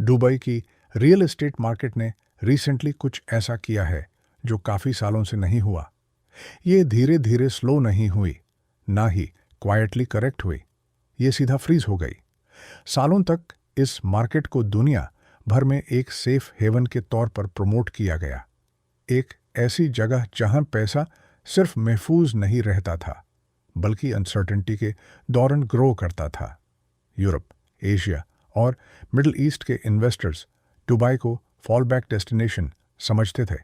Dubai की real estate market ने recently कुछ ऐसा किया है जो काफ़ी सालों से नहीं हुआ। ये धीरे धीरे स्लो नहीं हुई, ना ही क्वाइटली करेक्ट हुई, ये सीधा फ्रीज हो गई। सालों तक इस मार्केट को दुनिया भर में एक सेफ हेवन के तौर पर प्रमोट किया गया, एक ऐसी जगह जहां पैसा सिर्फ महफूज नहीं रहता था बल्कि अनसर्टेनिटी के दौरान ग्रो करता था। यूरोप, एशिया और मिडिल ईस्ट के इन्वेस्टर्स दुबई को फॉल बैक डेस्टिनेशन समझते थे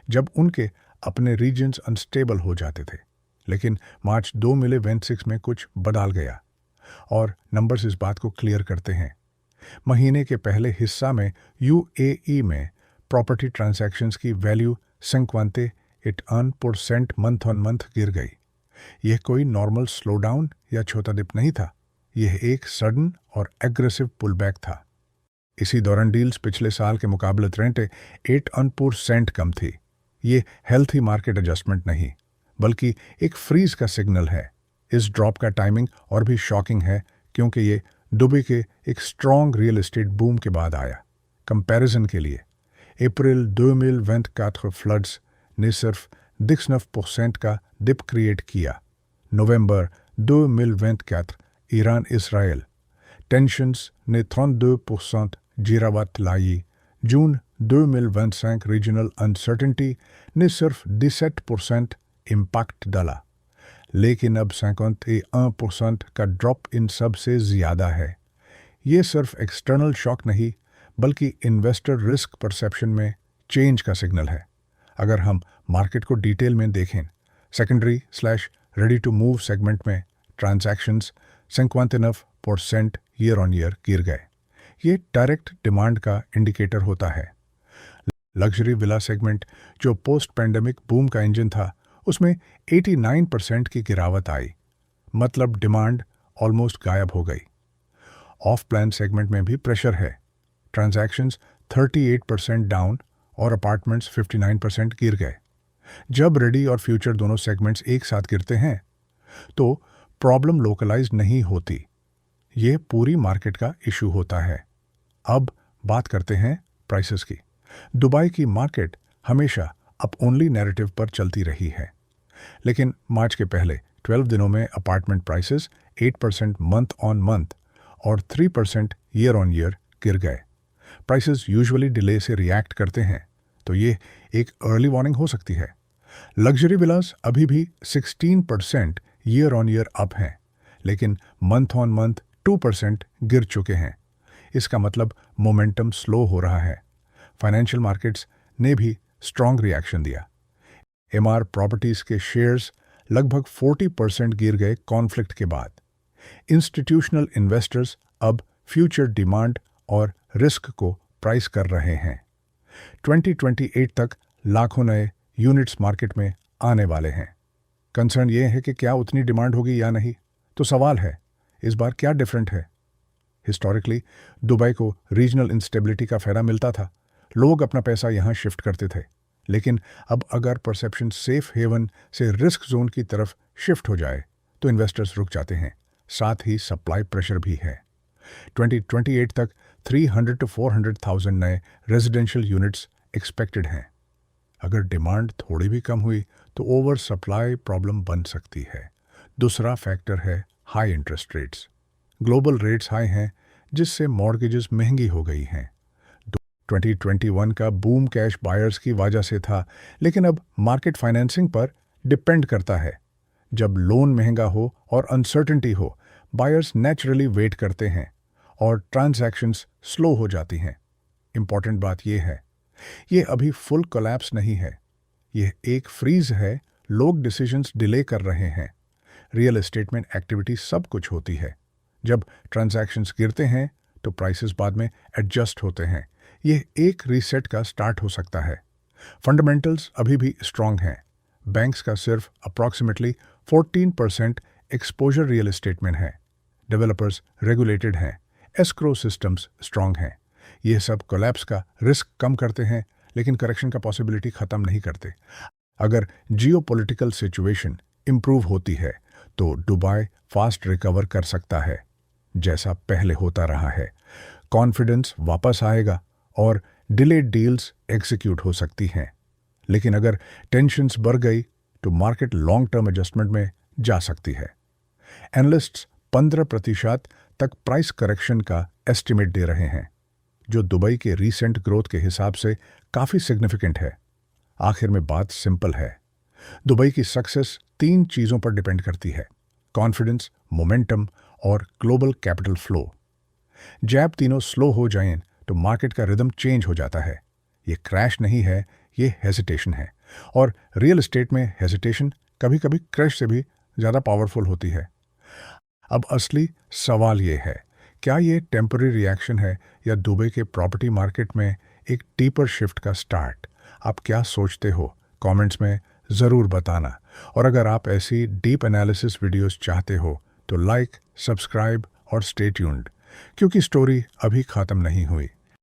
जब उनके अपने रीजन्स अनस्टेबल हो जाते थे। लेकिन मार्च 2026 में कुछ बदल गया और नंबर्स इस बात को क्लियर करते हैं। महीने के पहले हिस्सा में यूएई में प्रॉपर्टी ट्रांजैक्शंस की वैल्यू 51% मंथ ऑन मंथ गिर गई। यह कोई नॉर्मल स्लोडाउन या छोटा डिप नहीं था, यह एक सडन और एग्रेसिव पुलबैक था। इसी दौरान डील्स पिछले साल के मुकाबले 8% कम थी। ये हेल्थी मार्केट एडजस्टमेंट नहीं बल्कि एक फ्रीज का सिग्नल है। इस ड्रॉप का टाइमिंग और भी शॉकिंग है क्योंकि ये दुबई के एक स्ट्रॉन्ग रियल एस्टेट बूम के बाद आया। कंपैरिजन के लिए अप्रैल 2024 फ्लड्स ने सिर्फ 19% का डिप क्रिएट किया। नवंबर 2024 ईरान इसराइल टेंशंस ने 32% गिरावट लाई। जून 2025 रीजनल अनसर्टेनिटी ने सिर्फ 17% इम्पैक्ट डाला, लेकिन अब 51% का ड्रॉप इन सबसे ज़्यादा है। ये सिर्फ एक्सटर्नल शॉक नहीं बल्कि इन्वेस्टर रिस्क परसेप्शन में चेंज का सिग्नल है। अगर हम मार्केट को डिटेल में देखें, secondary slash ready to move segment में ट्रांजैक्शंस 59% ईयर ऑन ईयर गिर गए। ये डायरेक्ट डिमांड का इंडिकेटर होता है। लग्जरी विला सेगमेंट जो पोस्ट पैंडेमिक बूम का इंजन था, उसमें 89% की गिरावट आई, मतलब डिमांड ऑलमोस्ट गायब हो गई। ऑफ प्लान सेगमेंट में भी प्रेशर है। ट्रांजैक्शंस 38% डाउन और अपार्टमेंट्स 59% गिर गए। जब रेडी और फ्यूचर दोनों सेगमेंट्स एक साथ गिरते हैं तो प्रॉब्लम लोकलाइज्ड नहीं होती, ये पूरी मार्केट का इशू होता है। अब बात करते हैं प्राइसेस की। दुबई की मार्केट हमेशा अप ओनली नैरेटिव पर चलती रही है, लेकिन मार्च के पहले 12 दिनों में apartment prices 8% month on month और 3% ईयर ऑन ईयर गिर गए। प्राइसेस यूजुअली डिले से रिएक्ट करते हैं, तो ये एक अर्ली वार्निंग हो सकती है। लग्जरी विलास अभी भी 16% ईयर ऑन ईयर अप हैं, लेकिन मंथ ऑन मंथ 2% गिर चुके हैं। इसका मतलब मोमेंटम स्लो हो रहा है। फाइनेंशियल मार्केट्स ने भी स्ट्रॉन्ग रिएक्शन दिया। एमआर प्रॉपर्टीज के शेयर्स लगभग 40% गिर गए कॉन्फ्लिक्ट के बाद। इंस्टीट्यूशनल इन्वेस्टर्स अब फ्यूचर डिमांड और रिस्क को प्राइस कर रहे हैं। 2028 तक लाखों नए यूनिट्स मार्केट में आने वाले हैं। कंसर्न ये है कि क्या उतनी डिमांड होगी या नहीं। तो सवाल है, इस बार क्या डिफरेंट है। हिस्टोरिकली दुबई को रीजनल इंस्टेबिलिटी का फायदा मिलता था, लोग अपना पैसा यहाँ शिफ्ट करते थे। लेकिन अब अगर परसेप्शन सेफ हेवन से रिस्क जोन की तरफ शिफ्ट हो जाए तो इन्वेस्टर्स रुक जाते हैं। साथ ही सप्लाई प्रेशर भी है। 2028 तक 300 to 400,000 नए रेजिडेंशियल यूनिट्स एक्सपेक्टेड हैं। अगर डिमांड थोड़ी भी कम हुई तो ओवर सप्लाई प्रॉब्लम बन सकती है। दूसरा फैक्टर है high interest rates. Global rates high हैं, जिससे मॉर्गेजेस महंगी हो गई हैं। 2021 का बूम कैश बायर्स की वजह से था, लेकिन अब मार्केट फाइनेंसिंग पर डिपेंड करता है। जब लोन महंगा हो और अनसर्टेनिटी हो, बायर्स नेचुरली वेट करते हैं और ट्रांजैक्शंस स्लो हो जाती हैं। इंपॉर्टेंट बात यह है, ये अभी फुल कोलैप्स नहीं है, यह एक फ्रीज है। लोग डिसीजंस डिले कर रहे हैं। रियल एस्टेट में एक्टिविटी सब कुछ होती है। जब ट्रांजैक्शंस गिरते हैं तो प्राइसेस बाद में एडजस्ट होते हैं। यह एक रीसेट का स्टार्ट हो सकता है। फंडामेंटल्स अभी भी स्ट्रांग हैं। बैंक्स का सिर्फ अप्रॉक्सीमेटली 14% एक्सपोजर रियल एस्टेट में है। डेवलपर्स रेगुलेटेड हैं। एस्क्रो सिस्टम्स स्ट्रांग हैं। ये सब कोलैप्स का रिस्क कम करते हैं, लेकिन करेक्शन का पॉसिबिलिटी ख़त्म नहीं करते। अगर जियोपॉलिटिकल सिचुएशन इम्प्रूव होती है तो दुबई फास्ट रिकवर कर सकता है, जैसा पहले होता रहा है। कॉन्फिडेंस वापस आएगा और डिलेड डील्स एग्जीक्यूट हो सकती हैं। लेकिन अगर टेंशन्स बढ़ गई तो मार्केट लॉन्ग टर्म एडजस्टमेंट में जा सकती है। एनालिस्ट्स 15% तक प्राइस करेक्शन का एस्टिमेट दे रहे हैं, जो दुबई के रीसेंट ग्रोथ के हिसाब से काफ़ी सिग्निफिकेंट है। आखिर में बात सिंपल है, दुबई की सक्सेस 3 चीज़ों पर डिपेंड करती है: कॉन्फिडेंस, मोमेंटम और ग्लोबल कैपिटल फ्लो। जैब तीनों स्लो हो जाएं तो मार्केट का रिदम चेंज हो जाता है। ये क्रैश नहीं है, ये हेजिटेशन है। और रियल एस्टेट में हेजिटेशन कभी कभी क्रैश से भी ज़्यादा पावरफुल होती है। अब असली सवाल ये है, क्या ये टेम्पररी रिएक्शन है या दुबई के प्रॉपर्टी मार्केट में एक डीपर शिफ्ट का स्टार्ट? आप क्या सोचते हो? कमेंट्स में ज़रूर बताना। और अगर आप ऐसी डीप एनालिसिस वीडियोस चाहते हो तो लाइक, सब्सक्राइब और स्टे ट्यून्ड, क्योंकि स्टोरी अभी ख़त्म नहीं हुई।